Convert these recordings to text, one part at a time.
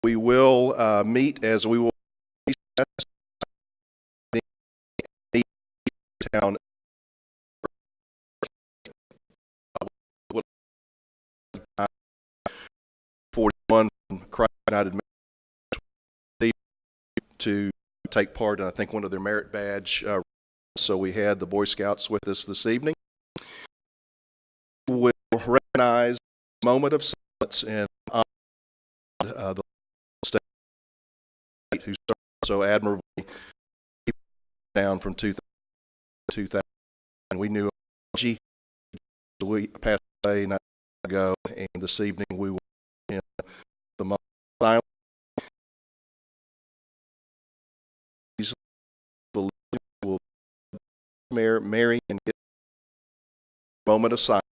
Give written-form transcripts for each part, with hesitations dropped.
We will meet as we will town 41 Christ United to take part in, I think, one of their merit badge. So we had the Boy Scouts with us this evening. We'll recognize a moment of silence in honor of the state who started so admirably down from 2000. And we knew we passed away not ago, and this evening we will in the moment of silence. Will Mary and get a moment of silence.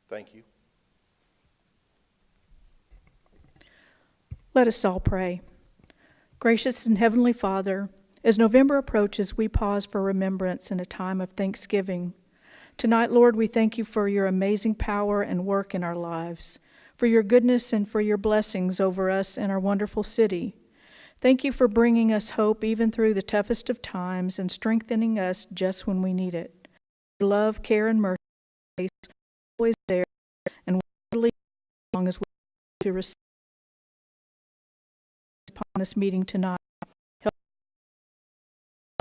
Thank you. Let us all pray. Gracious and Heavenly Father, as November approaches, we pause for remembrance in a time of thanksgiving. Tonight, Lord, we thank you for your amazing power and work in our lives, for your goodness and for your blessings over us and our wonderful city. Thank you for bringing us hope even through the toughest of times and strengthening us just when we need it. Your love, care, and mercy are always there, and we believe as long as we to receive upon this meeting tonight. Help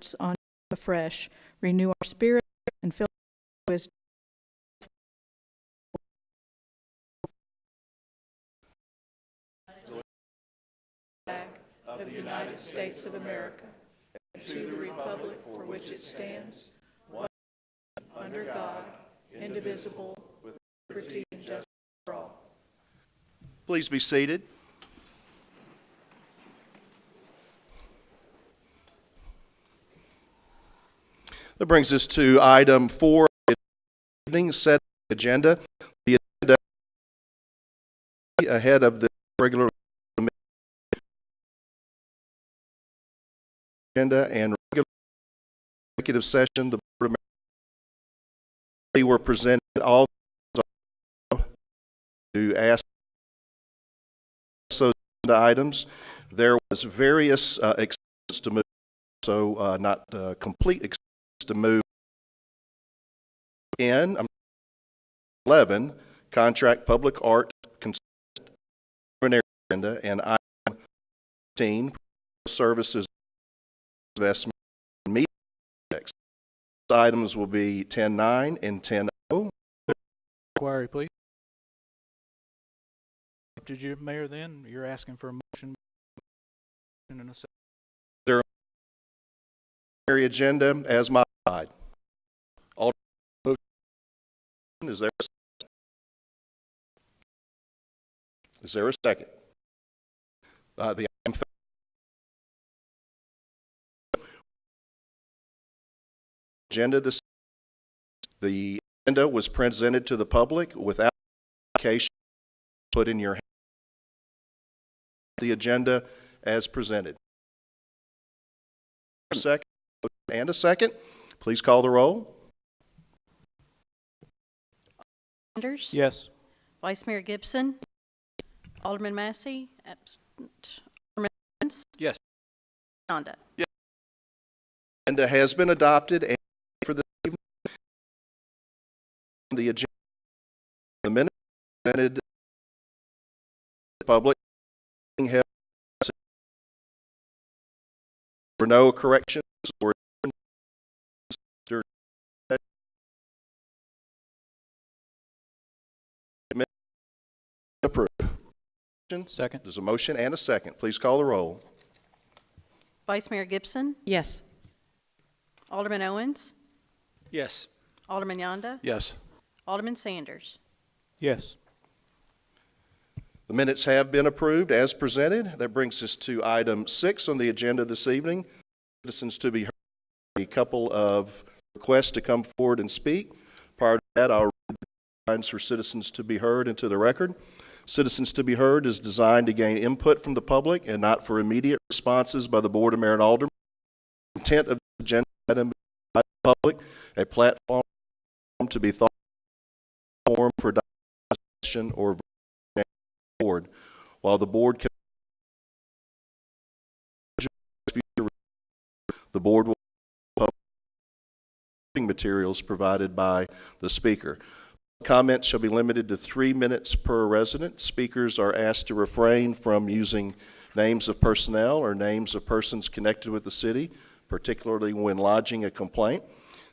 us on afresh, renew our spirit, and fill us with wisdom. Of the United States of America, and to the republic for which it stands, one under God, indivisible, with liberty and justice for all. Please be seated. That brings us to item 4 of the evening, set agenda. The agenda ahead of the regular agenda and regular executive session, the board of were presented all to ask those items. There was various exceptions to move, so not complete exceptions to move in. 11, contract public art agenda, and item 15, services investment and meeting. These items will be 10.9 and 10.0. Inquiry, please. Did you, Mayor, then? You're asking for a motion in a second. Their agenda as modified. Is there a second? The agenda. The agenda was presented to the public without application. Put in your hand the agenda as presented. A second. Please call the roll. Sanders? Yes. Vice Mayor Gibson? Alderman Massey? Absent. Alderman Owens? Yes. Yonda? Yes. Agenda has been adopted, and for this evening, the agenda, the minute presented, public held. There were no corrections or approved. Second. There's a motion and a second. Please call the roll. Vice Mayor Gibson? Yes. Alderman Owens? Yes. Alderman Yonda? Yes. Alderman Sanders? Yes. The minutes have been approved as presented. That brings us to item 6 on the agenda this evening. Citizens to be heard. A couple of requests to come forward and speak. Prior to that, I'll read the guidelines for citizens to be heard into the record. Citizens to be heard is designed to gain input from the public and not for immediate responses by the Board of Mayor and Aldermen. The intent of the agenda item is by the public, a platform to be thought forum for discussion or board. While the board can the board will publish materials provided by the speaker. Comments shall be limited to 3 minutes per resident. Speakers are asked to refrain from using names of personnel or names of persons connected with the city, particularly when lodging a complaint.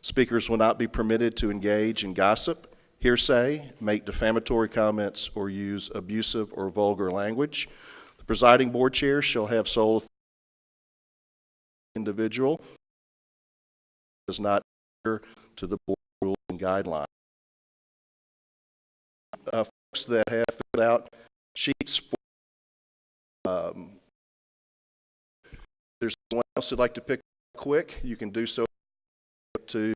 Speakers will not be permitted to engage in gossip, hearsay, make defamatory comments, or use abusive or vulgar language. The presiding board chair shall have sole authority. Individual does not adhere to the board rules and guidelines. Folks that have filled out sheets for there's someone else who'd like to pick quick, you can do so to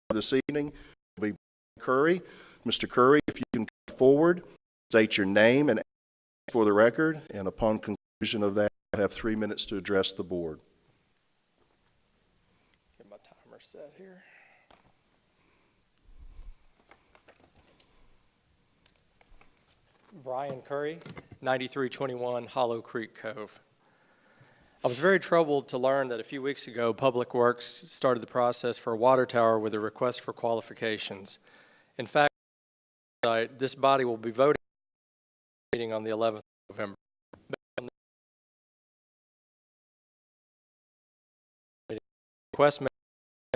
this evening. It'll be Curry. Mr. Curry, if you can come forward, state your name and for the record, and upon conclusion of that, I have 3 minutes to address the board. Get my timer set here. Brian Curry, 9321 Hollow Creek Cove. I was very troubled to learn that a few weeks ago, Public Works started the process for a water tower with a request for qualifications. In fact, this body will be voting meeting on the 11th of November. Request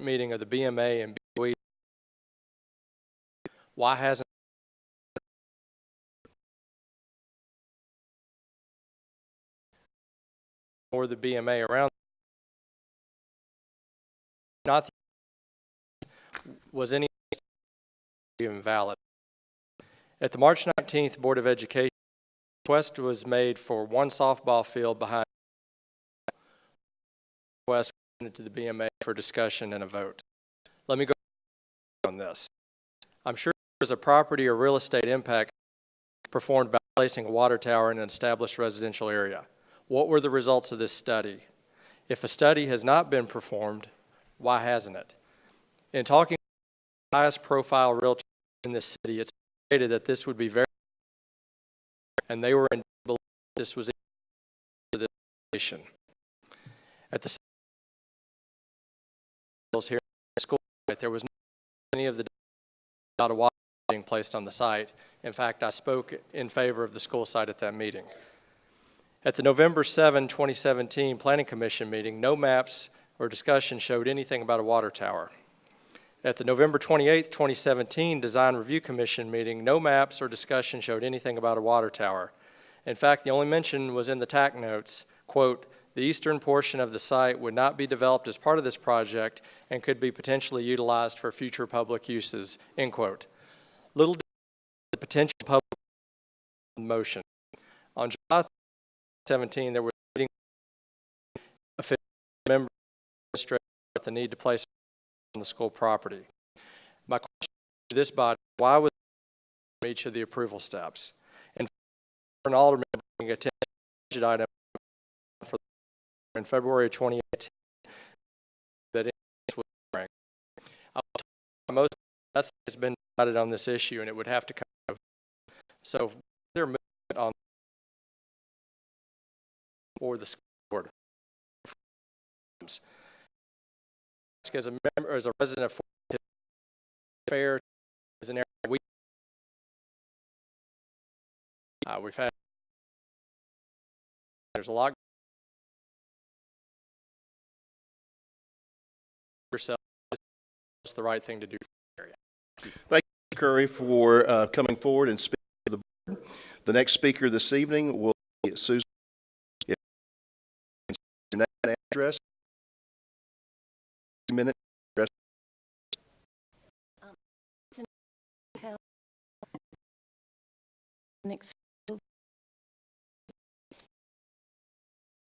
meeting of the BMA and BOE. Why hasn't or the BMA around not was any even valid? At the March 19th Board of Education, request was made for one softball field behind request to the BMA for discussion and a vote. Let me go on this. I'm sure there's a property or real estate impact performed by placing a water tower in an established residential area. What were the results of this study? If a study has not been performed, why hasn't it? In talking to the highest profile realtors in this city, it's stated that this would be very, and they were in belief this was for this nation. At the here in school, there was no any of the data water being placed on the site. In fact, I spoke in favor of the school site at that meeting. At the November 7, 2017 Planning Commission meeting, no maps or discussion showed anything about a water tower. At the November 28, 2017 Design Review Commission meeting, no maps or discussion showed anything about a water tower. In fact, the only mention was in the TAC notes, quote, "The eastern portion of the site would not be developed as part of this project and could be potentially utilized for future public uses," end quote. Little did the potential public motion. On July 17, there was a meeting official member at the need to place on the school property. My question to this body: why was each of the approval steps? And for an alderman bringing attention to budget item for in February of 2018 that it was occurring. Most nothing has been decided on this issue, and it would have to come of. So their movement on or the school board. As a member, as a resident of Fort Fair, is an area we've had. There's a lot. Yourself, it's the right thing to do for the area. Thank you, Curry, for coming forward and speaking to the board. The next speaker this evening will be Susan. Your name and address. 2 minutes.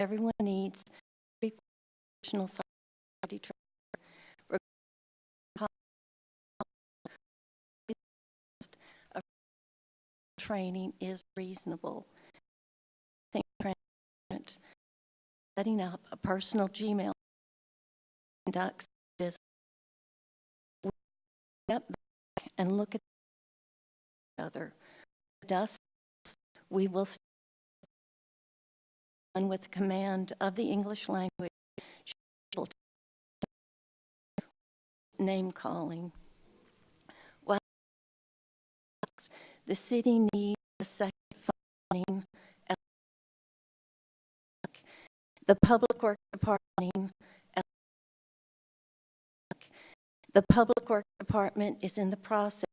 Everyone needs professional psychology training is reasonable. I think setting up a personal Gmail conducts business. Step back and look at each other. Thus, we will stand with command of the English language. Name calling. Well, the city needs a second funding. The Public Works Department is in the process.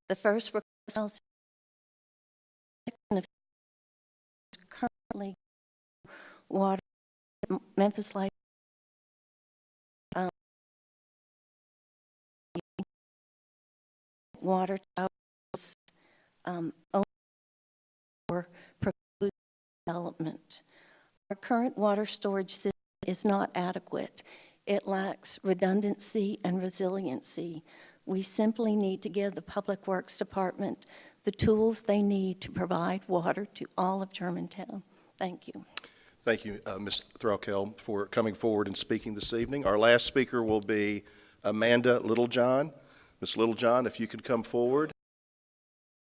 The first request currently water Memphis Light water towers for proposed development. Our current water storage system is not adequate. It lacks redundancy and resiliency. We simply need to give the Public Works Department the tools they need to provide water to all of Germantown. Thank you. Thank you, Ms. Threlkeld, for coming forward and speaking this evening. Our last speaker will be Amanda Littlejohn. Ms. Littlejohn, if you could come forward,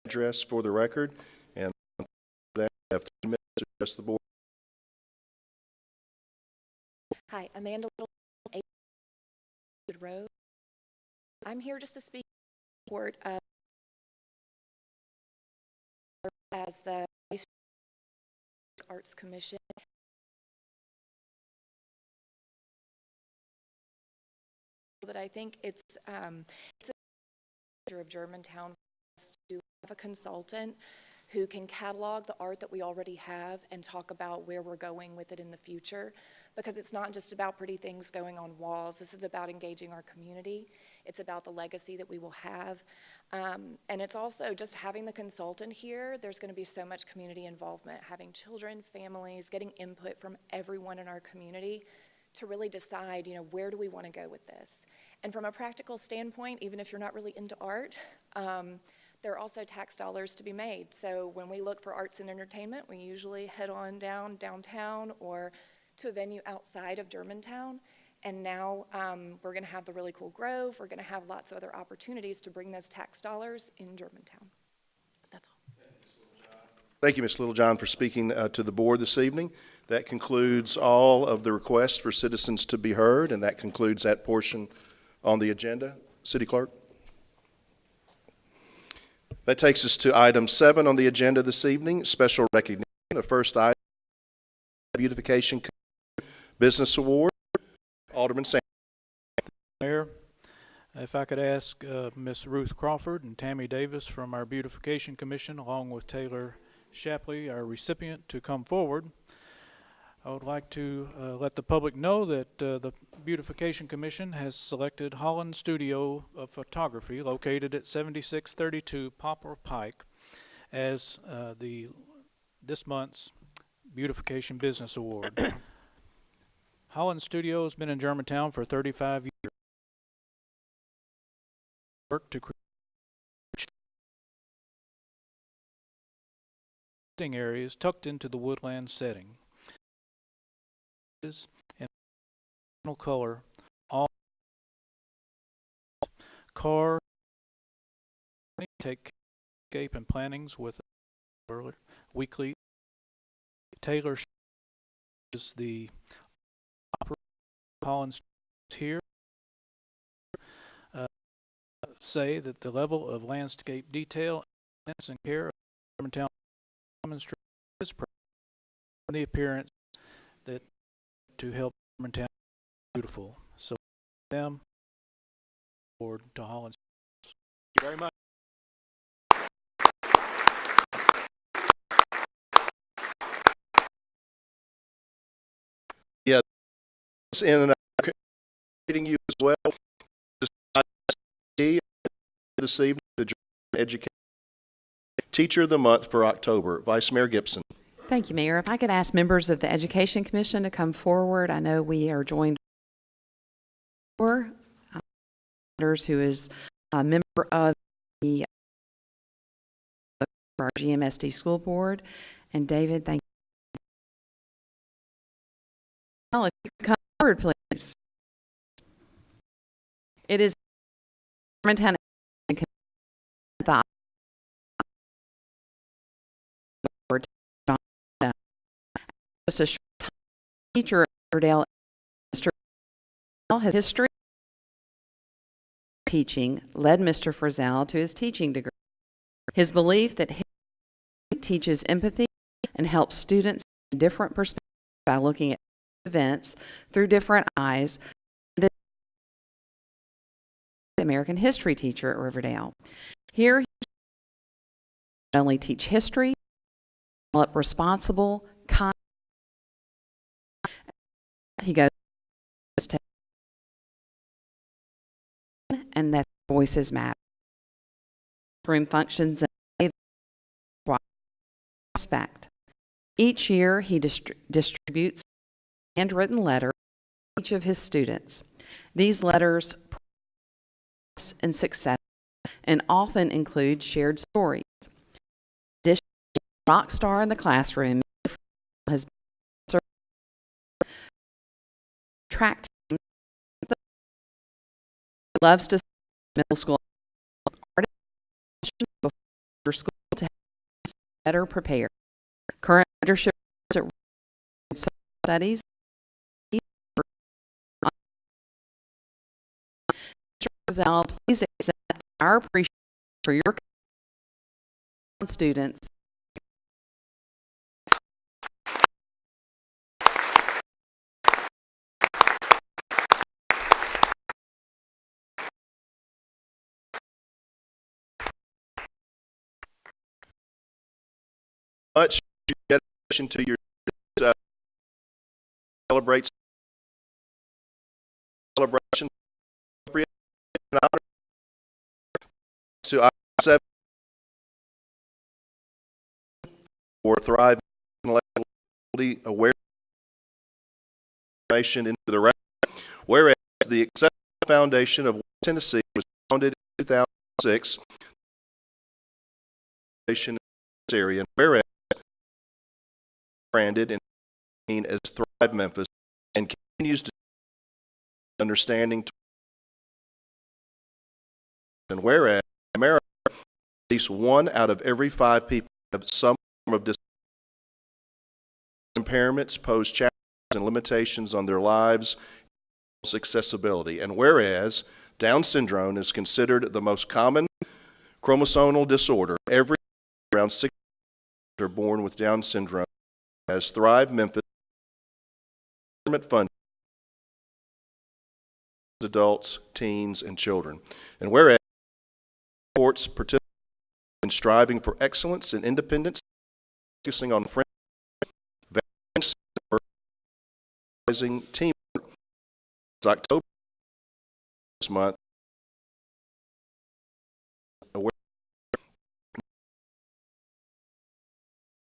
address for the record, and that have 3 minutes to address the board. Hi, Amanda Littlejohn, 8 Road. I'm here just to speak in support of as the Arts Commission. That I think it's a of Germantown to have a consultant who can catalog the art that we already have and talk about where we're going with it in the future, because it's not just about pretty things going on walls. This is about engaging our community. It's about the legacy that we will have. And it's also just having the consultant here. There's going to be so much community involvement, having children, families, getting input from everyone in our community to really decide, where do we want to go with this? And from a practical standpoint, even if you're not really into art, there are also tax dollars to be made. So when we look for arts and entertainment, we usually head on downtown or to a venue outside of Germantown. And now we're going to have the really cool Grove. We're going to have lots of other opportunities to bring those tax dollars in Germantown. That's all. Thank you, Ms. Littlejohn, for speaking to the board this evening. That concludes all of the requests for citizens to be heard, and that concludes that portion on the agenda. City Clerk? That takes us to item 7 on the agenda this evening, special recognition. The first item, Beautification Business Award. Alderman Sanders. Mayor, if I could ask Ms. Ruth Crawford and Tammy Davis from our Beautification Commission, along with Taylor Shapley, our recipient, to come forward. I would like to let the public know that the Beautification Commission has selected Holland Studio of Photography, located at 7632 Poplar Pike, as this month's Beautification Business Award. Holland Studio has been in Germantown for 35 years. Work to create areas tucked into the woodland setting. And color, all car take escape and plannings with weekly. Taylor is the Holland here. Say that the level of landscape detail and care of Germantown demonstrates the appearance that to help Germantown beautiful. So them forward to Holland. Thank you very much. Yeah, in greeting you as well. This evening, the Education Teacher of the Month for October, Vice Mayor Gibson. Thank you, Mayor. If I could ask members of the Education Commission to come forward. I know we are joined by who is a member of the our GMSD school board. And David, thank you. Well, if you could come forward, please. It is Germantown the board. Just a short time teacher at Riverdale. Mr. has history teaching led Mr. Frizzell to his teaching degree. His belief that history teaches empathy and helps students in different perspectives by looking at events through different eyes. American history teacher at Riverdale. Here, he not only teach history, develop responsible, kind. He goes to and that voices matter. Room functions in respect. Each year, he distributes a handwritten letter to each of his students. These letters and success and often include shared stories. Additionally, rock star in the classroom has been track team. Loves to middle school before school to have better prepared. Current leadership at studies. Please accept our appreciation for your students. Much dedication to your celebration and honor to I-7 for Thrive Intellectual Awareness into the record. Whereas the Accessible Foundation of West Tennessee was founded in 2006 in this area, and whereas branded and as Thrive Memphis and continues to understanding. And whereas in America, at least 1 out of every 5 people have some form of disability. Impairments pose challenges and limitations on their lives and accessibility. And whereas Down syndrome is considered the most common chromosomal disorder, around 6 are born with Down syndrome. As Thrive Memphis fund adults, teens, and children. And whereas sports participate in striving for excellence and independence, focusing on friendship, teamwork. It's October this month.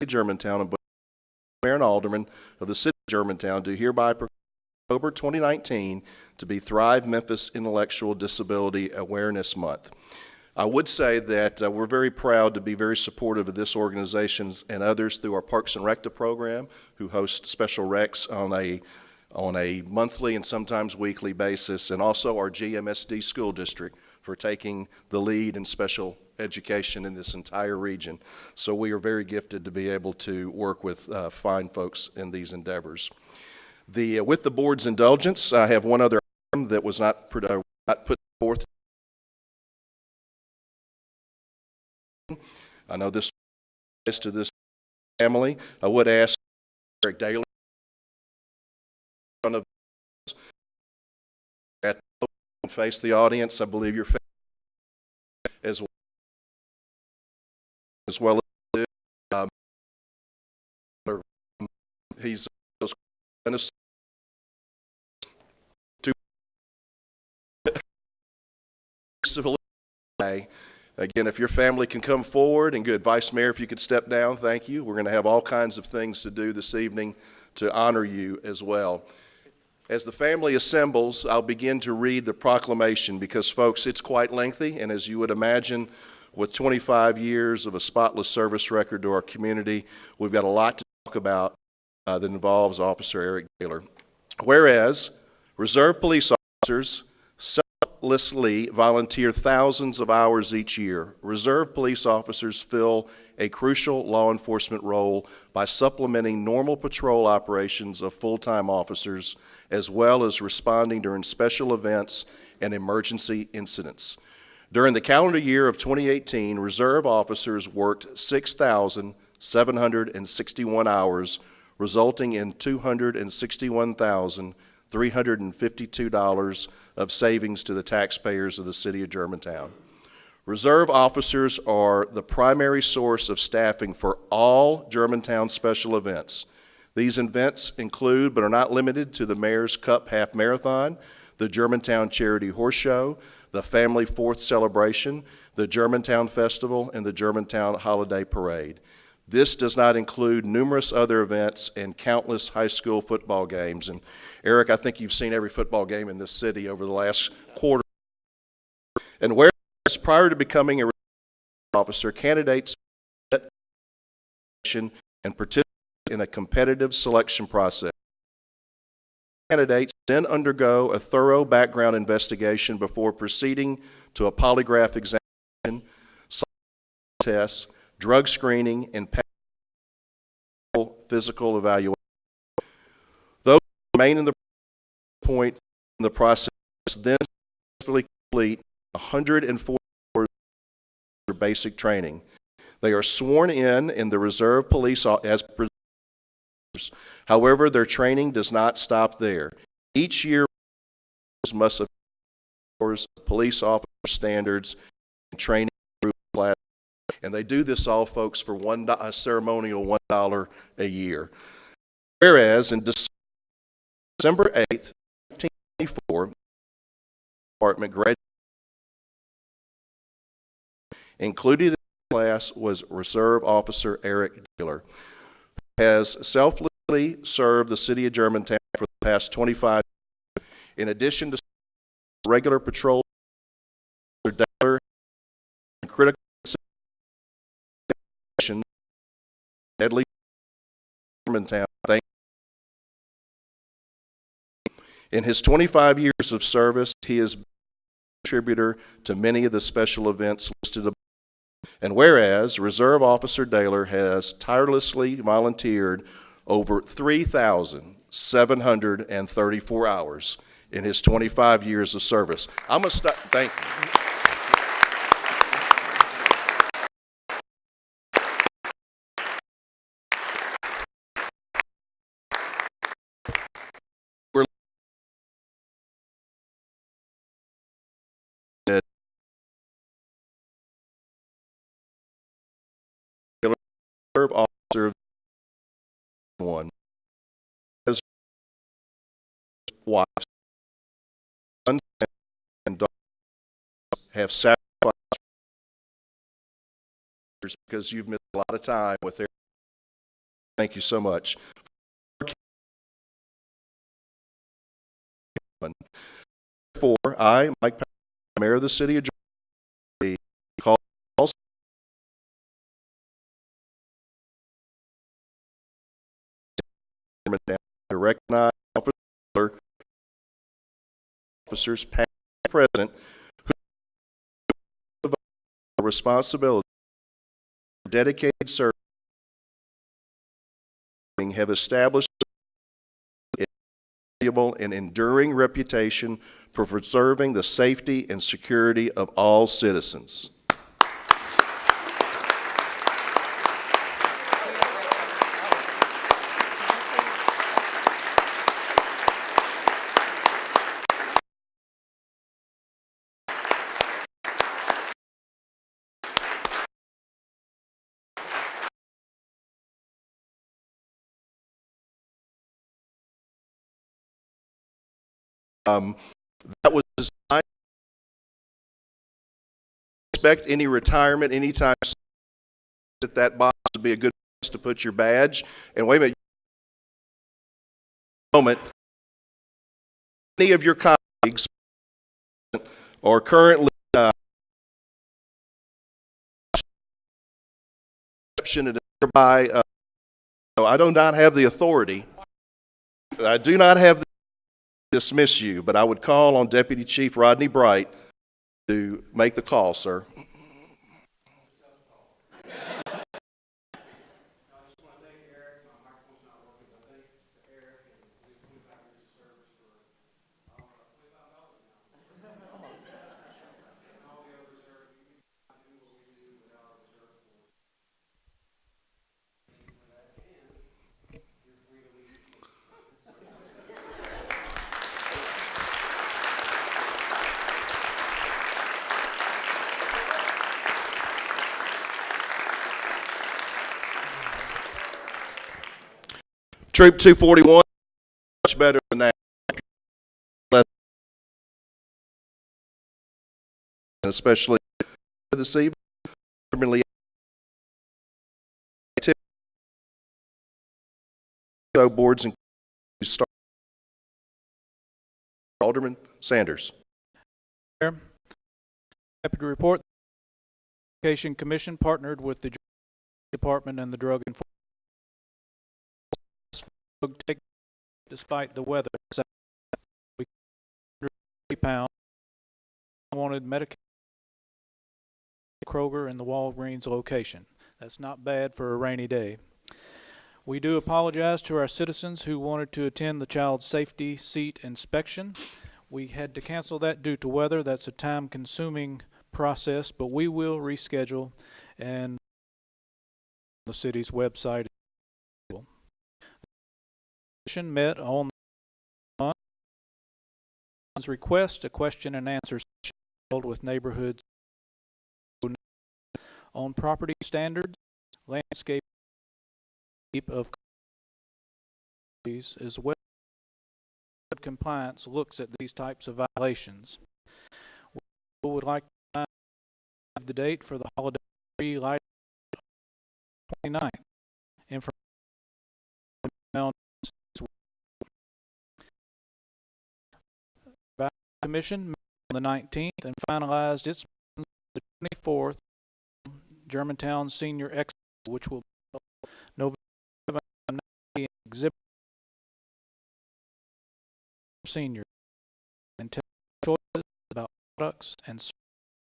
Germantown and Mayor and Aldermen of the City of Germantown do hereby proclaim October 2019 to be Thrive Memphis Intellectual Disability Awareness Month. I would say that we're very proud to be very supportive of this organization and others through our Parks and Recta program, who host special recs on a monthly and sometimes weekly basis, and also our GMSD school district for taking the lead in special education in this entire region. So we are very gifted to be able to work with fine folks in these endeavors. With the board's indulgence, I have one other item that was not put forth. I know this is to this family. I would ask Eric Daly in front of face the audience. I believe you're as well as he's again, if your family can come forward, and good, Vice Mayor, if you could step down, thank you. We're going to have all kinds of things to do this evening to honor you as well. As the family assembles, I'll begin to read the proclamation because, folks, it's quite lengthy, and as you would imagine, with 25 years of a spotless service record to our community. We've got a lot to talk about that involves Officer Eric Taylor. Whereas Reserve police officers selflessly volunteer thousands of hours each year. Reserve police officers fill a crucial law enforcement role by supplementing normal patrol operations of full-time officers, as well as responding during special events and emergency incidents. During the calendar year of 2018, Reserve officers worked 6,761 hours, resulting in $261,352 of savings to the taxpayers of the city of Germantown. Reserve officers are the primary source of staffing for all Germantown special events. These events include, but are not limited to, the Mayor's Cup Half Marathon, the Germantown Charity Horse Show, the Family Fourth Celebration, the Germantown Festival, and the Germantown Holiday Parade. This does not include numerous other events and countless high school football games. And Eric, I think you've seen every football game in this city over the last quarter. And whereas prior to becoming a officer, candidates and participate in a competitive selection process. Candidates then undergo a thorough background investigation before proceeding to a polygraph examination, tests, drug screening, and physical evaluation. Those who remain in the point in the process then successfully complete 104 hours of basic training. They are sworn in the Reserve Police as prisoners. However, their training does not stop there. Each year, must have police officer standards and training class. And they do this all, folks, for a ceremonial $1 a year. Whereas in December 8th, 1994, the department graduated. Included in the class was Reserve Officer Eric Taylor, who has selflessly served the city of Germantown for the past 25 years. In addition to regular patrol, Taylor and critical deadly Germantown. In his 25 years of service, he has been a contributor to many of the special events listed above. And whereas Reserve Officer Taylor has tirelessly volunteered over 3,734 hours in his 25 years of service. I'm going to stop. Thank you. Reserve Officer one, his wife, sons, and daughters have sacrificed because you've missed a lot of time with their. Thank you so much. Therefore, I, Mike Powell, Mayor of the City of Germantown, call to recognize officers past and present who have a responsibility for dedicated service have established a valuable and enduring reputation for preserving the safety and security of all citizens. That was designed. Expect any retirement anytime that box would be a good place to put your badge. And wait a minute, any of your colleagues are currently exception and hereby, I do not have the authority. I do not have the dismiss you, but I would call on Deputy Chief Rodney Bright to make the call, sir. Troop 241, much better than that. Especially this evening, boards and start. Alderman Sanders. Happy to report the Education Commission partnered with the Department and the Drug Enforcement. Despite the weather, we 30 pounds wanted medication Kroger and the Walgreens location. That's not bad for a rainy day. We do apologize to our citizens who wanted to attend the child safety seat inspection. We had to cancel that due to weather. That's a time-consuming process, but we will reschedule and the city's website. The commission met on request a question and answer session held with neighborhoods on property standards, landscape of as well. Compliance looks at these types of violations. We would like to have the date for the holiday tree light 29th. Information Commission on the 19th and finalized its the 24th Germantown Senior Expo, which will be November exhibit seniors and tell choices about products and services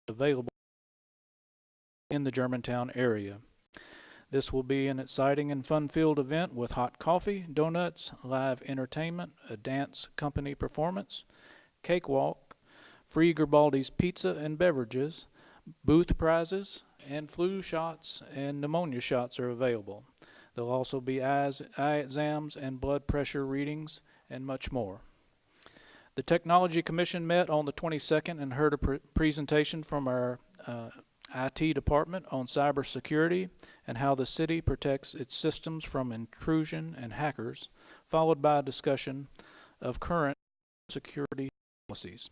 available in the Germantown area. This will be an exciting and fun-filled event with hot coffee, donuts, live entertainment, a dance company performance, cakewalk, free Garibaldi's pizza and beverages, booth prizes, and flu shots and pneumonia shots are available. There'll also be eye exams and blood pressure readings and much more. The Technology Commission met on the 22nd and heard a presentation from our IT department on cybersecurity and how the city protects its systems from intrusion and hackers, followed by a discussion of current security policies.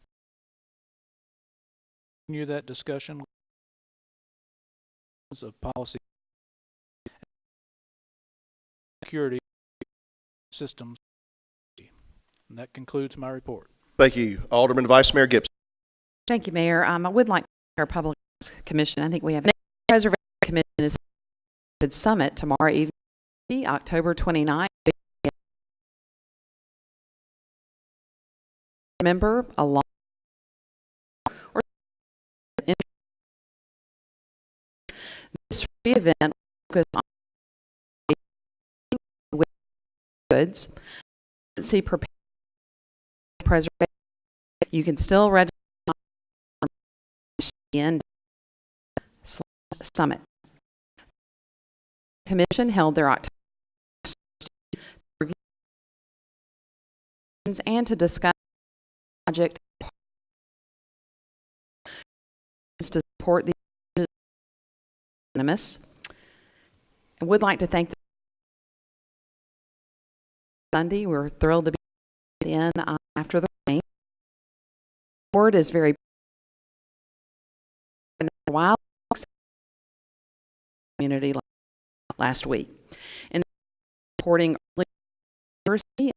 Continue that discussion of policy security systems. And that concludes my report. Thank you. Alderman Vice Mayor Gibson. Thank you, Mayor. I would like to thank our Public Commission. I think we have a Preservation Commission is summit tomorrow evening, October 29th. Member along or this free event focus on with goods. See preservation. You can still register in summit. Commission held their October review and to discuss project to support the anonymous. I would like to thank the Sunday. We're thrilled to be in after the rain. The board is very wild community last week. And supporting early university,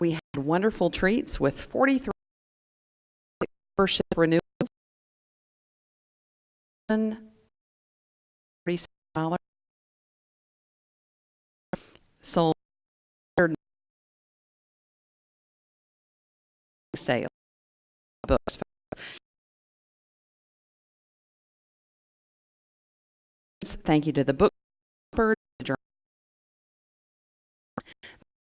we had wonderful treats with 43 membership renewals, sold sale books. Thank you to the book. The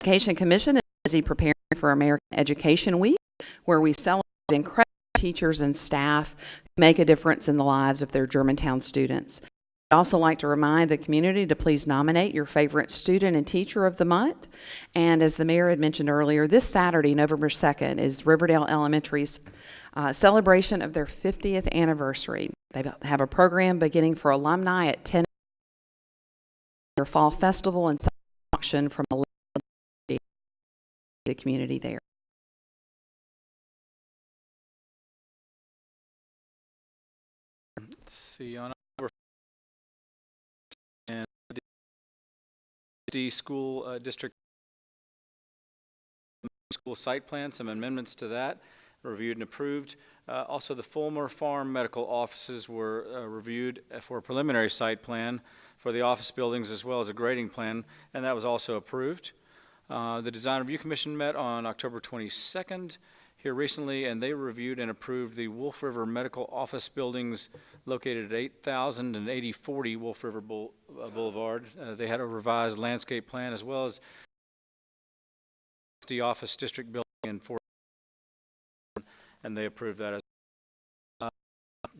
Education Commission is busy preparing for American Education Week, where we celebrate incredible teachers and staff who make a difference in the lives of their Germantown students. I'd also like to remind the community to please nominate your favorite student and teacher of the month. And as the mayor had mentioned earlier, this Saturday, November 2nd, is Riverdale Elementary's celebration of their 50th anniversary. They have a program beginning for alumni at 10, their fall festival and auction from 11 to the community there. Let's see, on number and the school district school site plan, some amendments to that, reviewed and approved. Also, the Fulmer Farm medical offices were reviewed for a preliminary site plan for the office buildings as well as a grading plan, and that was also approved. The Design Review Commission met on October 22nd here recently, and they reviewed and approved the Wolf River medical office buildings located at 8,000 and 8040 Wolf River Boulevard. They had a revised landscape plan as well as the office district building in Fort, and they approved that as well.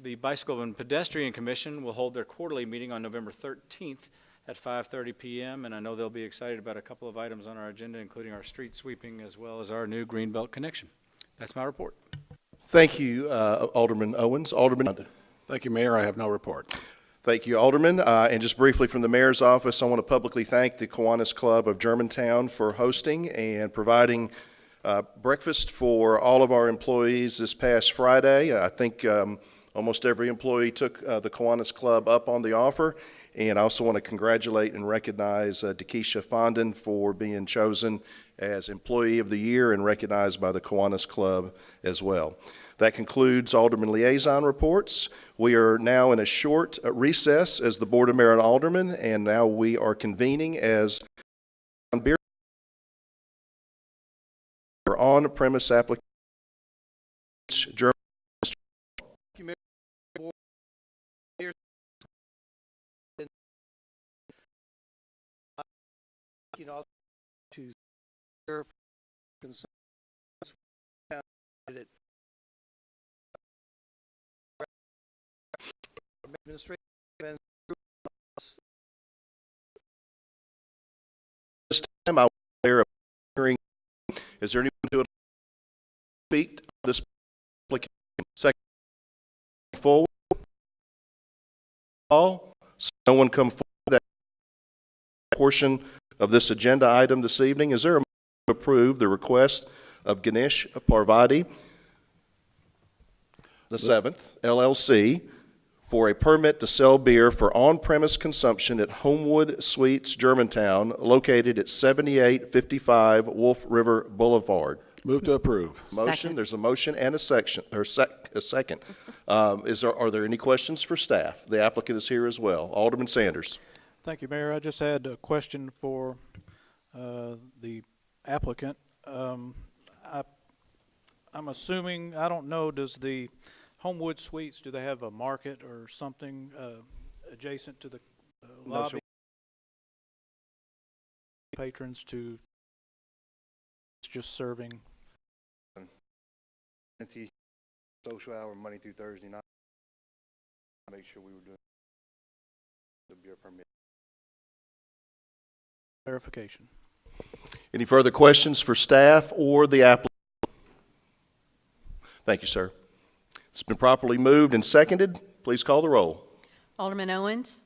The Bicycle and Pedestrian Commission will hold their quarterly meeting on November 13th at 5:30 p.m., and I know they'll be excited about a couple of items on our agenda, including our street sweeping as well as our new Greenbelt connection. That's my report. Thank you, Alderman Owens. Alderman. Thank you, Mayor. I have no report. Thank you, Alderman. And just briefly from the mayor's office, I want to publicly thank the Kiwanis Club of Germantown for hosting and providing breakfast for all of our employees this past Friday. I think almost every employee took the Kiwanis Club up on the offer. And I also want to congratulate and recognize Dakisha Fondon for being chosen as Employee of the Year and recognized by the Kiwanis Club as well. That concludes Alderman Liaison reports. We are now in a short recess as the Board of Mayor and Aldermen, and now we are convening as beer on-premise applications. To serve concerns administrative and This time I will declare a hearing. Is there anyone who would like to speak to this application? Second, forward. All. So no one come forward. That portion of this agenda item this evening. Is there a motion to approve the request of Ganesh Parvati the 7th LLC for a permit to sell beer for on-premise consumption at Homewood Suites Germantown, located at 7855 Wolf River Boulevard? Move to approve. Motion. Second. There's a motion and a second. Are there any questions for staff? The applicant is here as well. Alderman Sanders. Thank you, Mayor. I just had a question for the applicant. I'm assuming, I don't know, does the Homewood Suites, do they have a market or something adjacent to the lobby? Patrons to just serving? social hour Monday through Thursday night. Make sure we were doing the beer permit. Clarification. Any further questions for staff or the applicant? Thank you, sir. It's been properly moved and seconded. Please call the roll. Alderman Owens,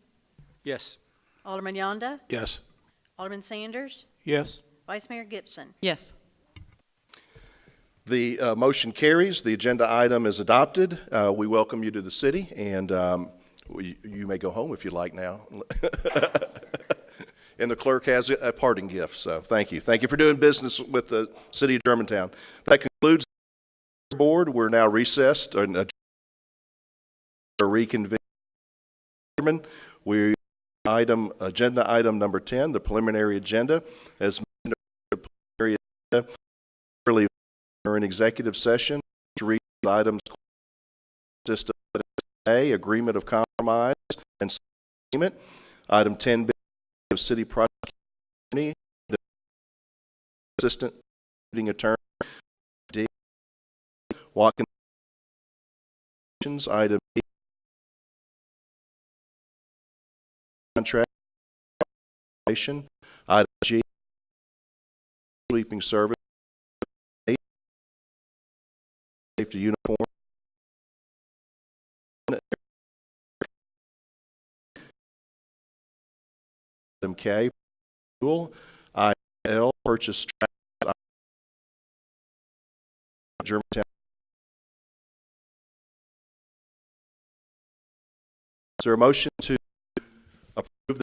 Yes. Alderman Yonda, Yes. Alderman Sanders, Yes. Vice Mayor Gibson. Yes. The motion carries. The agenda item is adopted. We welcome you to the city, and you may go home if you like now. And the clerk has a parting gift, so thank you. Thank you for doing business with the city of Germantown. That concludes the board. We're now recessed and reconvened. We Agenda item number 10, the preliminary agenda. As mentioned, the preliminary agenda, early or in executive session, to read the items consist of A, agreement of compromise and agreement. Item 10B, of city prosecuting assistant attorney. D, Watkins. Item E, contract. Item G, sweeping service. Safety uniform. Item K, fuel. Item L, purchase trash. Germantown. Is there a motion to approve the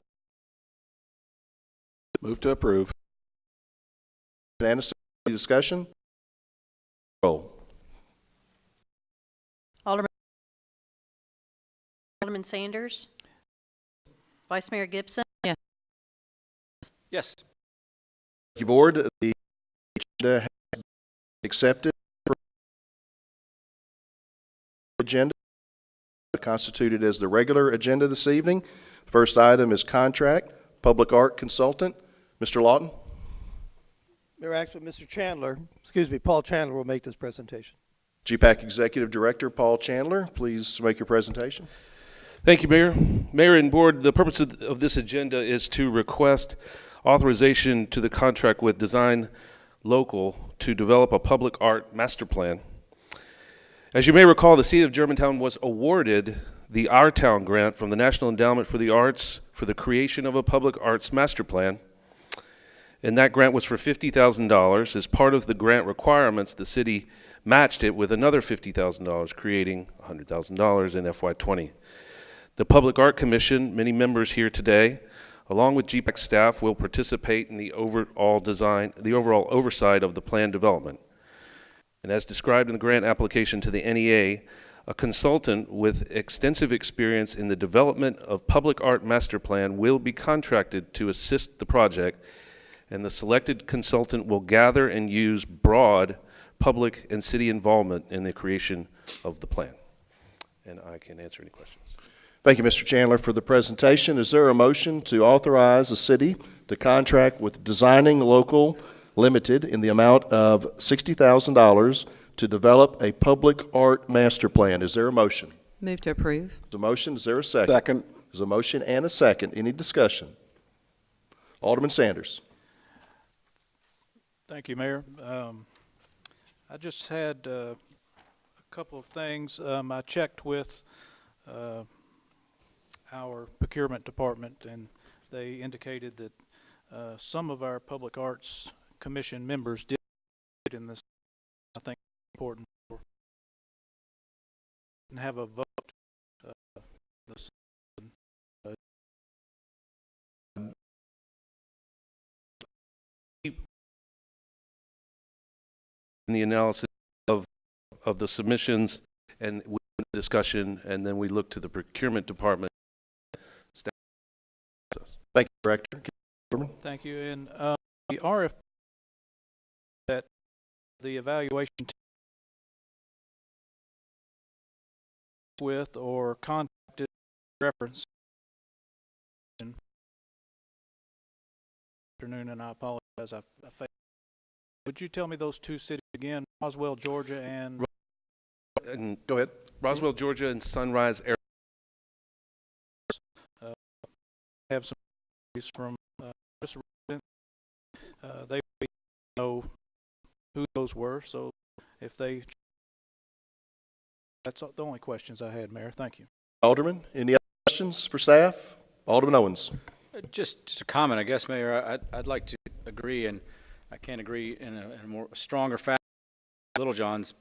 Move to approve. unanimous discussion? Roll. Alderman Sanders. Vice Mayor Gibson. Yes. Thank you, Board. The agenda has been accepted. Agenda constituted as the regular agenda this evening. The first item is contract, public art consultant. Mr. Lawton. Mayor, actually, Paul Chandler will make this presentation. GPAC Executive Director Paul Chandler, please make your presentation. Thank you, Mayor. Mayor and Board, the purpose of this agenda is to request authorization to the contract with Design Local to develop a public art master plan. As you may recall, the City of Germantown was awarded the Our Town grant from the National Endowment for the Arts for the creation of a public arts master plan. And that grant was for $50,000. As part of the grant requirements, the city matched it with another $50,000, creating $100,000 in FY20. The Public Art Commission, many members here today, along with GPAC staff, will participate in the overall oversight of the plan development. And as described in the grant application to the NEA, a consultant with extensive experience in the development of public art master plan will be contracted to assist the project, and the selected consultant will gather and use broad public and city involvement in the creation of the plan. And I can answer any questions. Thank you, Mr. Chandler, for the presentation. Is there a motion to authorize the city to contract with Designing Local Limited in the amount of $60,000 to develop a public art master plan? Is there a motion? Move to approve. There's a motion. Is there a second? Second. There's a motion and a second. Any discussion? Alderman Sanders. Thank you, Mayor. I just had a couple of things. I checked with our procurement department, and they indicated that some of our public arts commission members did in this. I think it's important for and have a vote. In the analysis of the submissions and discussion, and then we look to the procurement department. Thank you, Director. Thank you. And the RFP that the evaluation team with or contacted reference afternoon, and I apologize, I failed. Would you tell me those two cities again? Roswell, Georgia, and go ahead. Roswell, Georgia, and Sunrise, Arizona. Have some from they know who those were, so if they, that's the only questions I had, Mayor. Thank you. Alderman, any other questions for staff? Alderman Owens. Just a comment, I guess, Mayor. I'd like to agree, and I can't agree in a more stronger fashion. Little John's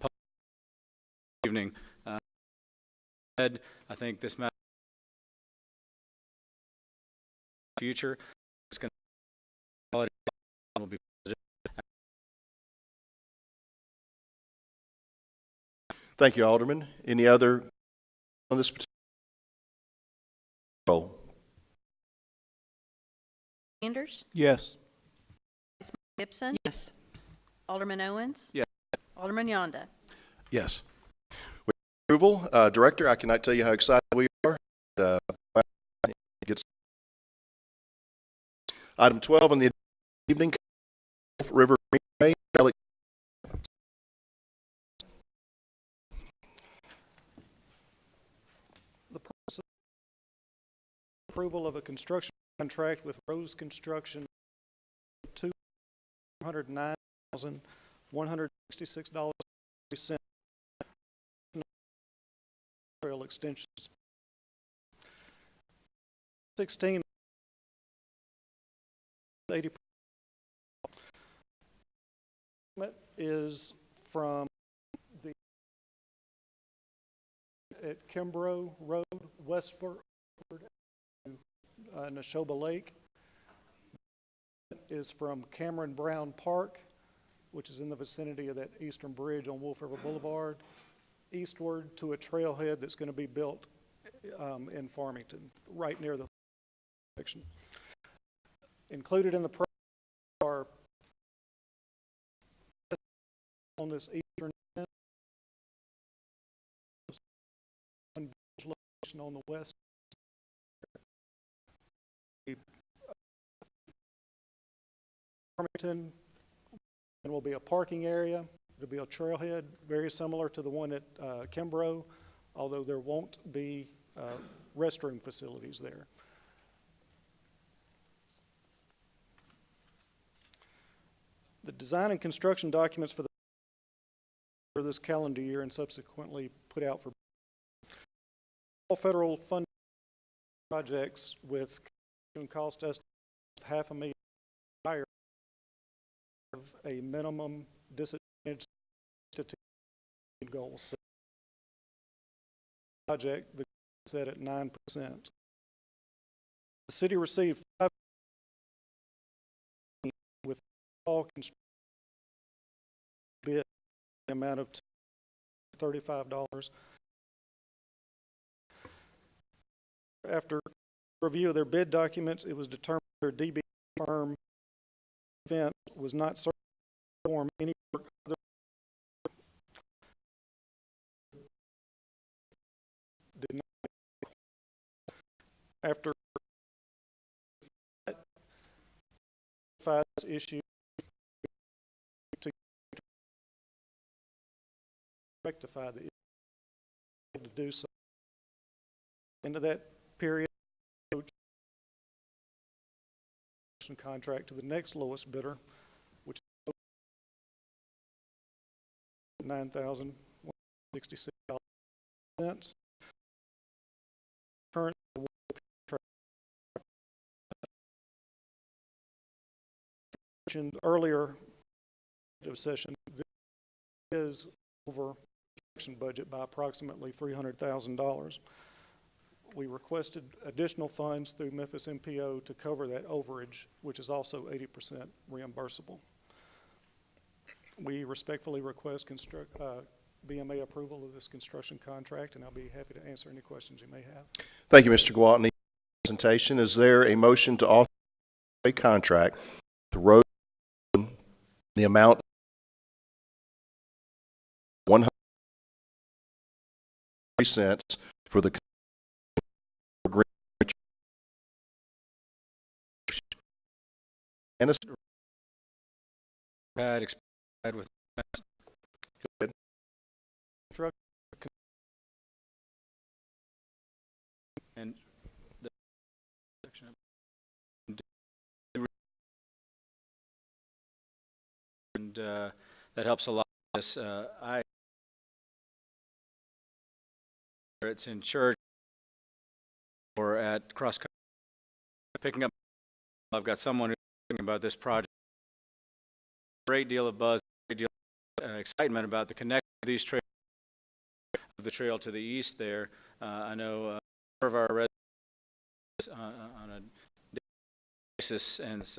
evening. I think this matter future is going to be positive. Thank you, Alderman. Any other on this particular? Roll. Sanders, Yes. Vice Mayor Gibson, Yes. Alderman Owens. Yes. Alderman Yonda. Yes. With approval, Director, I cannot tell you how excited we are. Item 12 on the evening, River Greenway. The purpose of approval of a construction contract with Rose Construction, $209,166.03. Trail extensions. 16 80% is from the at Kimbrough Road westward to Neshoba Lake. Is from Cameron Brown Park, which is in the vicinity of that eastern bridge on Wolf River Boulevard, eastward to a trailhead that's going to be built in Farmington, right near the section. Included in the project are on this eastern end, location on the west. Farmington, and will be a parking area. There'll be a trailhead very similar to the one at Kimbrough, although there won't be restroom facilities there. The design and construction documents for this calendar year and subsequently put out for all federal funding projects with cost estimate of $500,000 higher of a minimum disadvantaged goal project that set at 9%. The city received $5 with all construction bid the amount of $35. After review of their bid documents, it was determined their DB firm event was not certain to perform any work other did not. After this issue to rectify the issue to do so. Into that period, contract to the next lowest bidder, which is $9,166. Current contract mentioned earlier session, this is over construction budget by approximately $300,000. We requested additional funds through Memphis MPO to cover that overage, which is also 80% reimbursable. We respectfully request BMA approval of this construction contract, and I'll be happy to answer any questions you may have. Thank you, Mr. Gwaltney. Presentation. Is there a motion to authorize a contract to Rose the amount of $103 for the and Had expired with and the section and that helps a lot. This it's in church or at cross country picking up. I've got someone who's thinking about this project. Great deal of buzz, great deal of excitement about the connection of these trails, of the trail to the east there. I know of our residents on a daily basis, and so,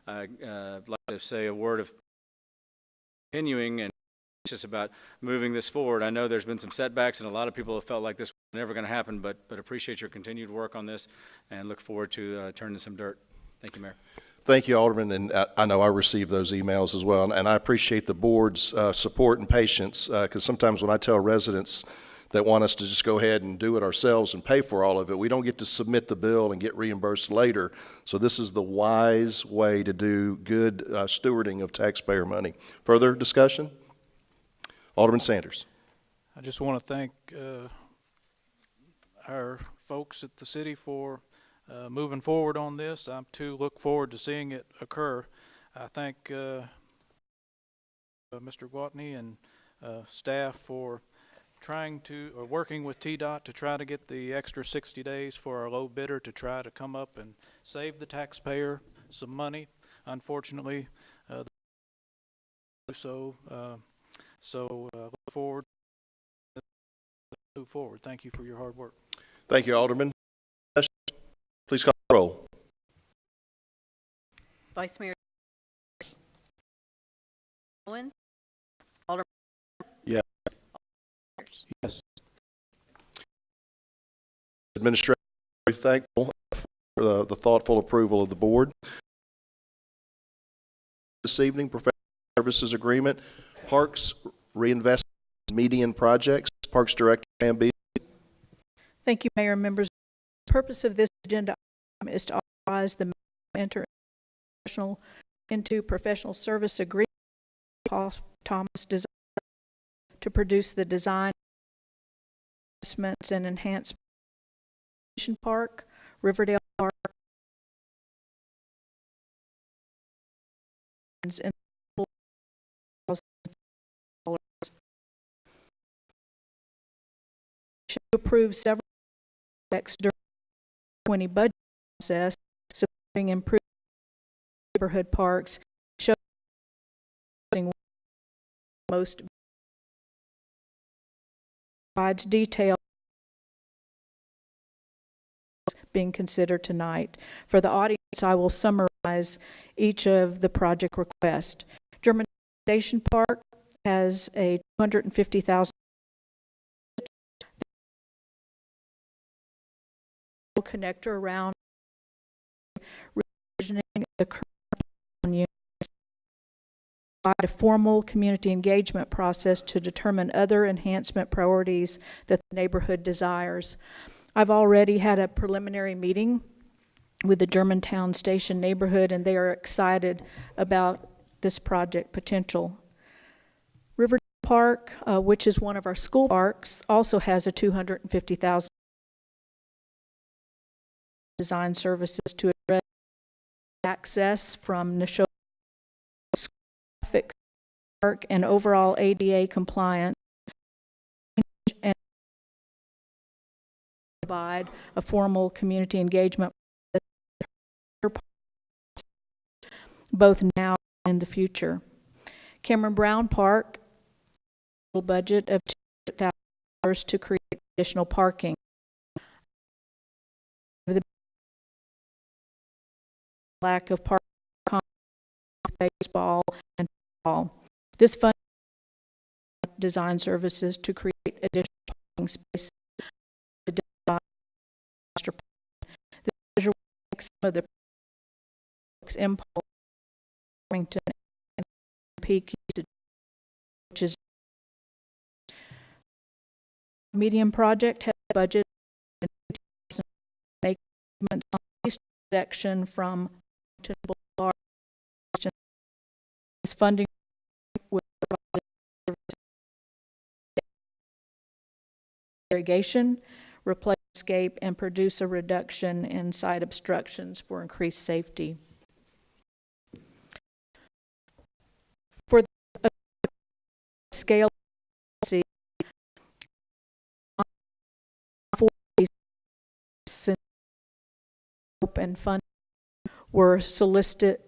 I'd like to say a word of continuing and about moving this forward. I know there's been some setbacks, and a lot of people have felt like this was never going to happen, but appreciate your continued work on this and look forward to turning some dirt. Thank you, Mayor. Thank you, Alderman, and I know I received those emails as well, and I appreciate the board's support and patience, because sometimes when I tell residents that want us to just go ahead and do it ourselves and pay for all of it, we don't get to submit the bill and get reimbursed later. So this is the wise way to do good stewarding of taxpayer money. Further discussion? Alderman Sanders. I just want to thank our folks at the city for moving forward on this. I too look forward to seeing it occur. I thank Mr. Gwatney and staff for working with TDOT to try to get the extra 60 days for our low bidder to try to come up and save the taxpayer some money. Unfortunately, look forward to move forward. Thank you for your hard work. Thank you, Alderman. Please call the roll. Vice Mayor Owens. Alderman. Yes. Yes. Administrator, very thankful for the thoughtful approval of the board. This evening, professional services agreement, Parks Reinvestment Median Projects, Parks Director Pam B. Thank you, Mayor and members. The purpose of this agenda item is to authorize the mayor to enter into professional service agreement with Paul Thomas Design to produce the design, investments, and enhancement Park, Riverdale Park, and to approve several projects during the 2020 budget process, supporting improved neighborhood parks, showing most provides detail being considered tonight. For the audience, I will summarize each of the project requests. Germantown Station Park has a $250,000 connector around revisioning the current units, a formal community engagement process to determine other enhancement priorities that the neighborhood desires. I've already had a preliminary meeting with the Germantown Station neighborhood, and they are excited about this project potential. Riverdale Park, which is one of our school parks, also has a $250,000 design services to address access from Neshoba Park and overall ADA compliance, and provide a formal community engagement both now and in the future. Cameron Brown Park, a budget of $200,000 to create additional parking. The lack of parking, baseball, and football. This fund design services to create additional parking spaces. The visual some of the impulse Farmington and peak usage, which is medium project has a budget and make on east section from Boulevard. This funding will provide irrigation, replace landscape, and produce a reduction in site obstructions for increased safety. For the scale and funding were solicited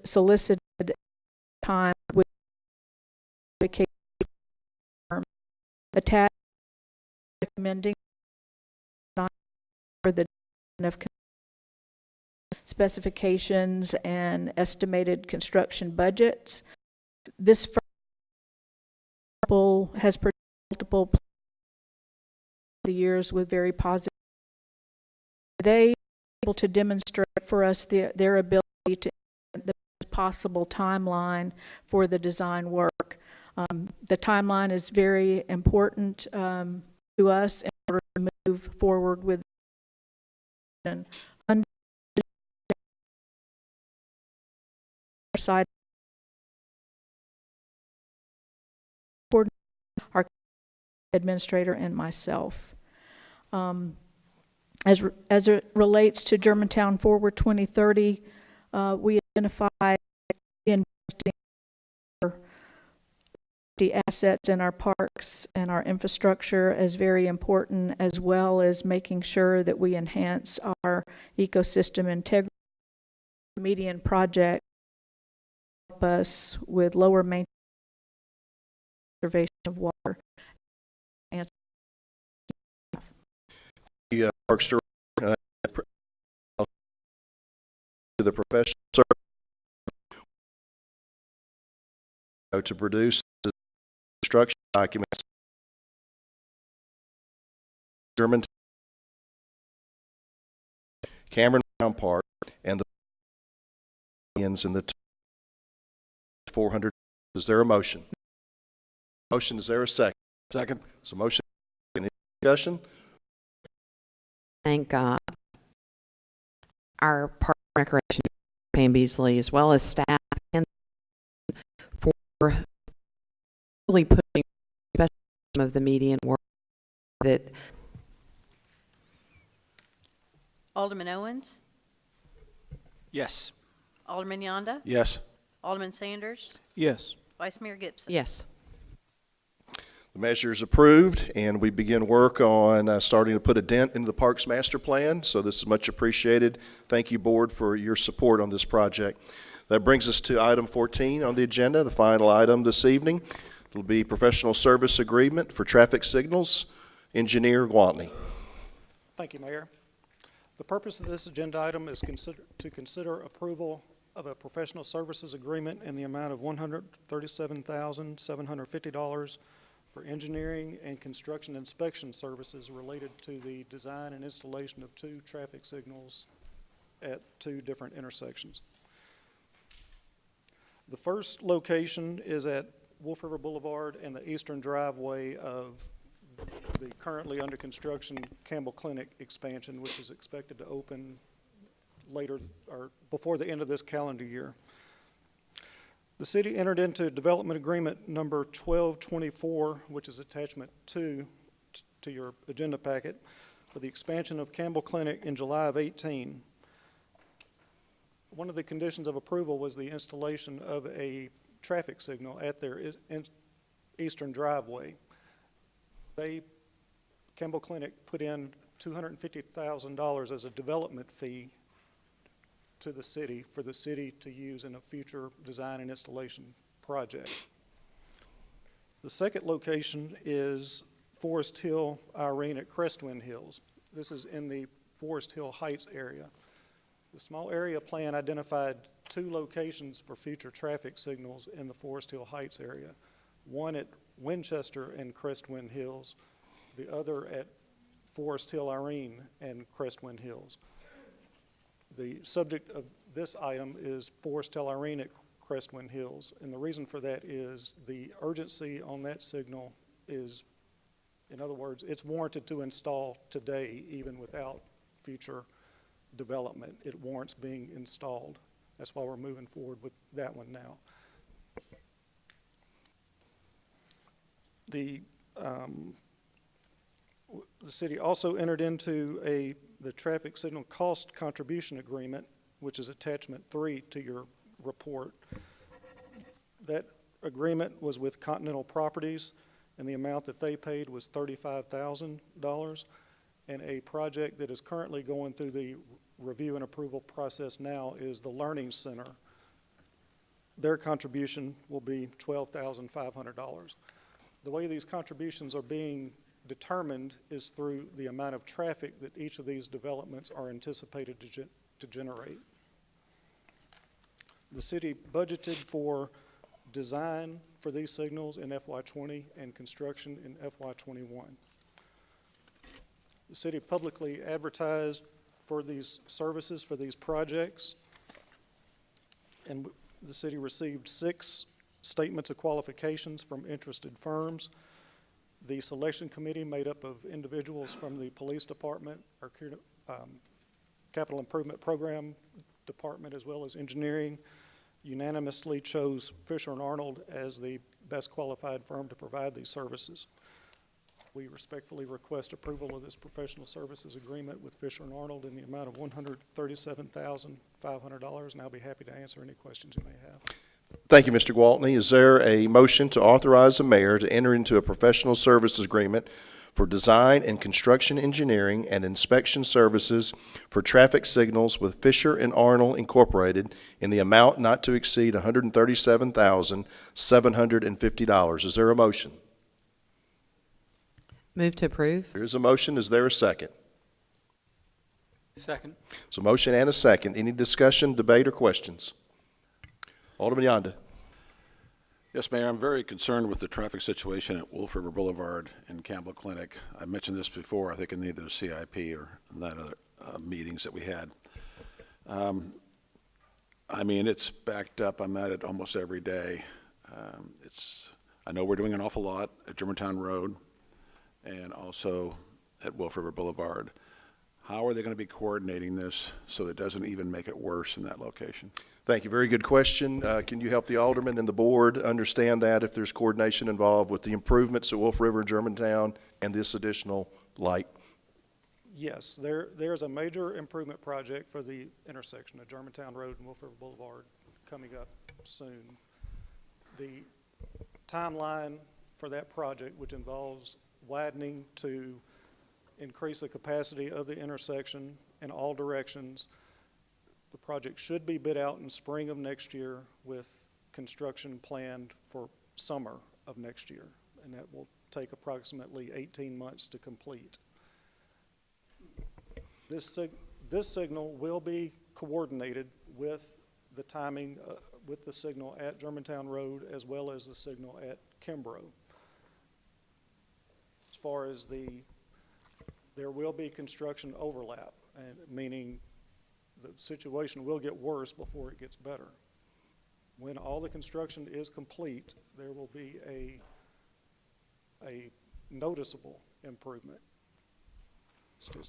time with attached recommending for the of specifications and estimated construction budgets. This has produced multiple the years with very positive. They were able to demonstrate for us their ability to the best possible timeline for the design work. The timeline is very important to us in order to move forward with side our administrator and myself. As it relates to Germantown Forward 2030, we identify investing the assets in our parks and our infrastructure as very important, as well as making sure that we enhance our ecosystem integrity. Median project help us with lower maintenance, conservation of water. And The Parks Director, to the professional service to produce the construction documents. Germantown, Cameron Park, and the in the 400. Is there a motion? Motion, is there a second? Second. So motion, any discussion? Thank our Park and Recreation, Pam Beasley, as well as staff, and for really putting especially some of the median work that. Alderman Owens, Yes. Alderman Yonda, Yes. Alderman Sanders, Yes. Vice Mayor Gibson. Yes. The measure is approved, and we begin work on starting to put a dent into the Parks Master Plan, so this is much appreciated. Thank you, Board, for your support on this project. That brings us to item 14 on the agenda, the final item this evening. It'll be professional service agreement for traffic signals. Engineer Gwantney. Thank you, Mayor. The purpose of this agenda item is to consider approval of a professional services agreement in the amount of $137,750 for engineering and construction inspection services related to the design and installation of 2 traffic signals at 2 different intersections. The first location is at Wolf River Boulevard and the eastern driveway of the currently under construction Campbell Clinic expansion, which is expected to open later or before the end of this calendar year. The city entered into development agreement number 1224, which is attachment 2 to your agenda packet, for the expansion of Campbell Clinic in July of 18. One of the conditions of approval was the installation of a traffic signal at their eastern driveway. Campbell Clinic put in $250,000 as a development fee to the city for the city to use in a future design and installation project. The second location is Forest Hill Irene at Crestwind Hills. This is in the Forest Hill Heights area. The small area plan identified 2 locations for future traffic signals in the Forest Hill Heights area. One at Winchester and Crestwind Hills, the other at Forest Hill Irene and Crestwind Hills. The subject of this item is Forest Hill Irene at Crestwind Hills, and the reason for that is the urgency on that signal is, in other words, it's warranted to install today even without future development. It warrants being installed. That's why we're moving forward with that one now. The city also entered into the traffic signal cost contribution agreement, which is attachment 3 to your report. That agreement was with Continental Properties, and the amount that they paid was $35,000, and a project that is currently going through the review and approval process now is the Learning Center. Their contribution will be $12,500. The way these contributions are being determined is through the amount of traffic that each of these developments are anticipated to generate. The city budgeted for design, for these signals in FY20 and construction in FY21. The city publicly advertised for these services, for these projects, and the city received 6 statements of qualifications from interested firms. The selection committee, made up of individuals from the police department, our capital improvement program department, as well as engineering, unanimously chose Fisher & Arnold as the best qualified firm to provide these services. We respectfully request approval of this professional services agreement with Fisher & Arnold in the amount of $137,500, and I'll be happy to answer any questions you may have. Thank you, Mr. Gwaltney. Is there a motion to authorize the mayor to enter into a professional services agreement for design and construction engineering and inspection services for traffic signals with Fisher & Arnold Incorporated in the amount not to exceed $137,750? Is there a motion? Move to approve. There is a motion. Is there a second? Second. So motion and a second. Any discussion, debate, or questions? Alderman Yonda. Yes, Mayor, I'm very concerned with the traffic situation at Wolf River Boulevard and Campbell Clinic. I mentioned this before, I think in either the CIP or in that other meetings that we had. I mean, it's backed up. I'm at it almost every day. I know we're doing an awful lot at Germantown Road and also at Wolf River Boulevard. How are they going to be coordinating this so that it doesn't even make it worse in that location? Thank you. Very good question. Can you help the alderman and the board understand that if there's coordination involved with the improvements at Wolf River and Germantown and this additional light? Yes, there's a major improvement project for the intersection of Germantown Road and Wolf River Boulevard coming up soon. The timeline for that project, which involves widening to increase the capacity of the intersection in all directions. The project should be bid out in spring of next year with construction planned for summer of next year, and that will take approximately 18 months to complete. This signal will be coordinated with the timing, with the signal at Germantown Road as well as the signal at Kimbrough. As far as there will be construction overlap, and meaning the situation will get worse before it gets better. When all the construction is complete, there will be a noticeable improvement. It's going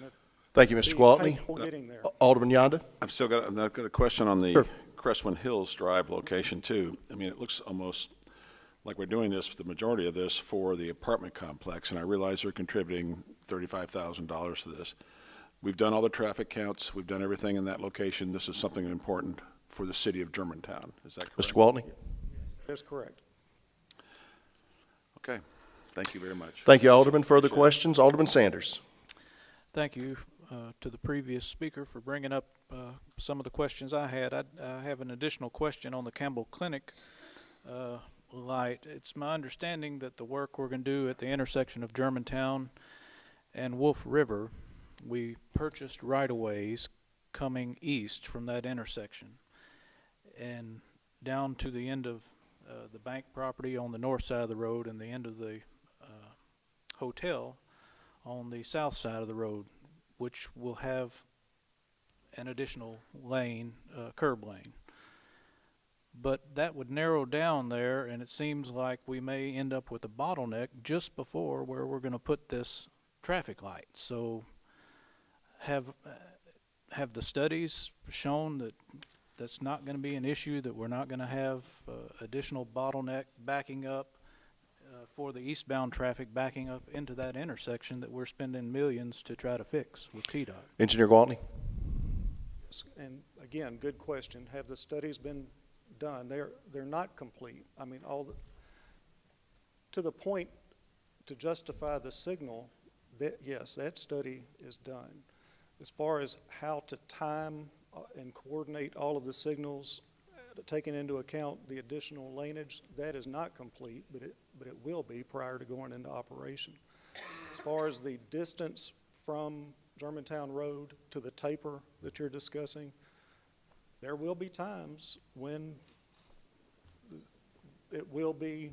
to Thank you, Mr. Gwaltney. getting there. Alderman Yonda. I've got a question on the Crestwood Hills Drive location too. I mean, it looks almost like we're doing this, the majority of this, for the apartment complex, and I realize they're contributing $35,000 to this. We've done all the traffic counts. We've done everything in that location. This is something important for the city of Germantown. Is that correct? Mr. Gwaltney. That's correct. Okay. Thank you very much. Thank you, Alderman. Further questions? Alderman Sanders. Thank you to the previous speaker for bringing up some of the questions I had. I have an additional question on the Campbell Clinic light. It's my understanding that the work we're going to do at the intersection of Germantown and Wolf River, we purchased right-of-ways coming east from that intersection and down to the end of the bank property on the north side of the road and the end of the hotel on the south side of the road, which will have an additional lane, curb lane. But that would narrow down there, and it seems like we may end up with a bottleneck just before where we're going to put this traffic light. So have the studies shown that that's not going to be an issue, that we're not going to have additional bottleneck backing up for the eastbound traffic backing up into that intersection that we're spending millions to try to fix with TDOT? Engineer Gwaltney. Yes, and again, good question. Have the studies been done? They're not complete. I mean, to the point to justify the signal, that yes, that study is done. As far as how to time and coordinate all of the signals, taking into account the additional laneage, that is not complete, but it will be prior to going into operation. As far as the distance from Germantown Road to the taper that you're discussing, there will be times when it will be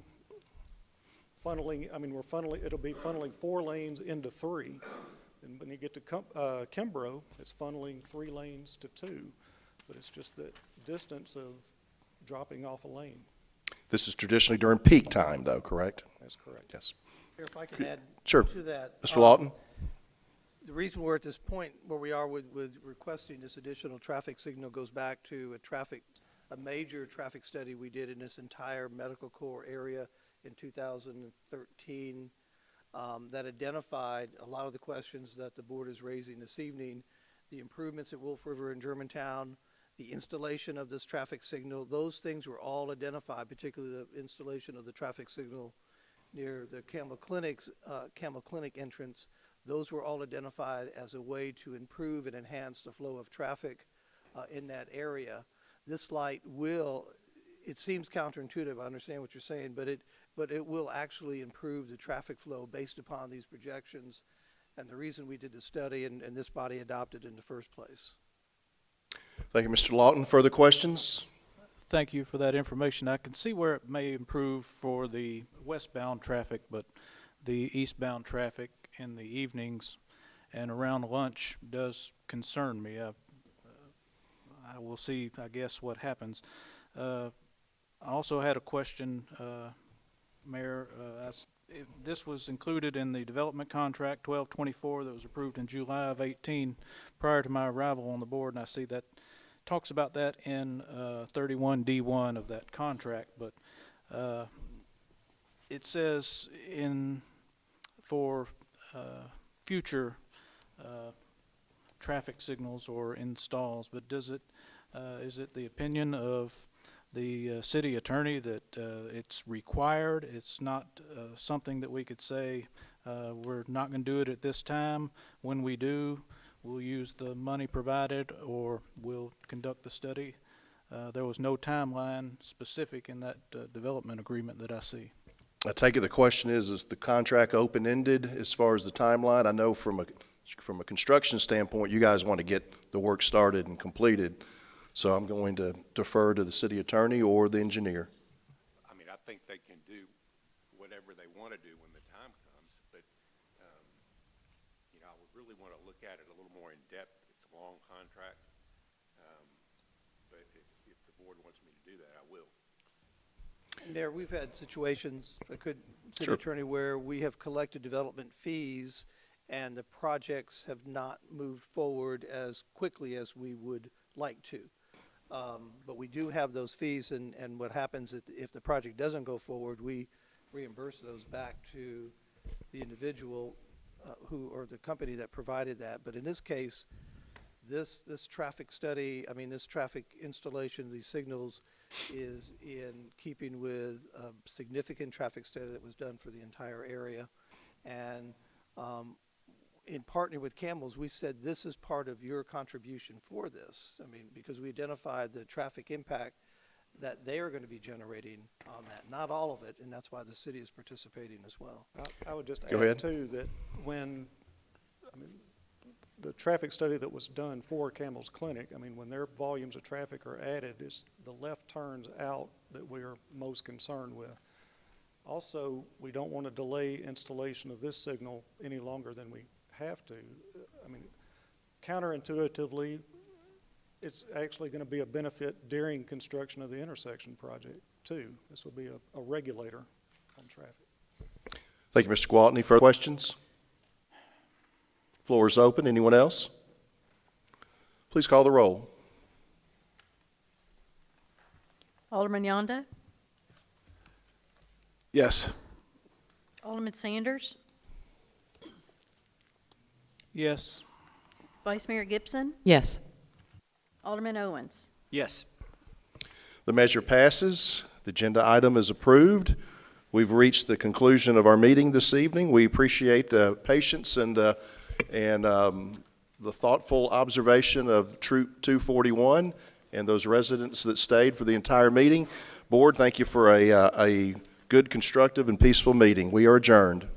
funneling, I mean, it'll be funneling 4 lanes into 3. And when you get to Kimbrough, it's funneling 3 lanes to 2. But it's just the distance of dropping off a lane. This is traditionally during peak time, though, correct? That's correct. Yes. If I can add Sure. to that. Mr. Lawton? The reason we're at this point where we are with requesting this additional traffic signal goes back to a major traffic study we did in this entire medical core area in 2013 that identified a lot of the questions that the board is raising this evening, the improvements at Wolf River and Germantown, the installation of this traffic signal. Those things were all identified, particularly the installation of the traffic signal near the Camel Clinic entrance. Those were all identified as a way to improve and enhance the flow of traffic in that area. This light will, it seems counterintuitive, I understand what you're saying, but it will actually improve the traffic flow based upon these projections and the reason we did the study and this body adopted in the first place. Thank you, Mr. Lawton. Further questions? Thank you for that information. I can see where it may improve for the westbound traffic, but the eastbound traffic in the evenings and around lunch does concern me. I will see, I guess, what happens. I also had a question, Mayor. This was included in the development contract 1224 that was approved in July of 18 prior to my arrival on the board, and I see that talks about that in 31D1 of that contract, but it says for future traffic signals or installs, but is it the opinion of the city attorney that it's required? It's not something that we could say we're not going to do it at this time. When we do, we'll use the money provided or we'll conduct the study. There was no timeline specific in that development agreement that I see. I take it the question is the contract open-ended as far as the timeline? I know from a construction standpoint, you guys want to get the work started and completed, so I'm going to defer to the city attorney or the engineer. I mean, I think they can do whatever they want to do when the time comes, but, you know, I would really want to look at it a little more in depth. It's a long contract, but if the board wants me to do that, I will. Mayor, we've had situations, city Sure. attorney, where we have collected development fees and the projects have not moved forward as quickly as we would like to. But we do have those fees, and what happens if the project doesn't go forward, we reimburse those back to the individual or the company that provided that. But in this case, this traffic study, I mean, this traffic installation, these signals, is in keeping with a significant traffic study that was done for the entire area. And in partnering with Campbell's, we said this is part of your contribution for this. I mean, because we identified the traffic impact that they are going to be generating on that. Not all of it, and that's why the city is participating as well. I would just Go add, ahead. too, that when, I mean, the traffic study that was done for Campbell's Clinic, I mean, when their volumes of traffic are added, it's the left turns out that we are most concerned with. Also, we don't want to delay installation of this signal any longer than we have to. I mean, counterintuitively, it's actually going to be a benefit during construction of the intersection project, too. This will be a regulator on traffic. Thank you, Mr. Gwaltney. Any further questions? Floor is open. Anyone else? Please call the roll. Alderman Yonda, Yes. Alderman Sanders, Yes. Vice Mayor Gibson, Yes. Alderman Owens. Yes. The measure passes. The agenda item is approved. We've reached the conclusion of our meeting this evening. We appreciate the patience and the thoughtful observation of Troop 241 and those residents that stayed for the entire meeting. Board, thank you for a good, constructive, and peaceful meeting. We are adjourned.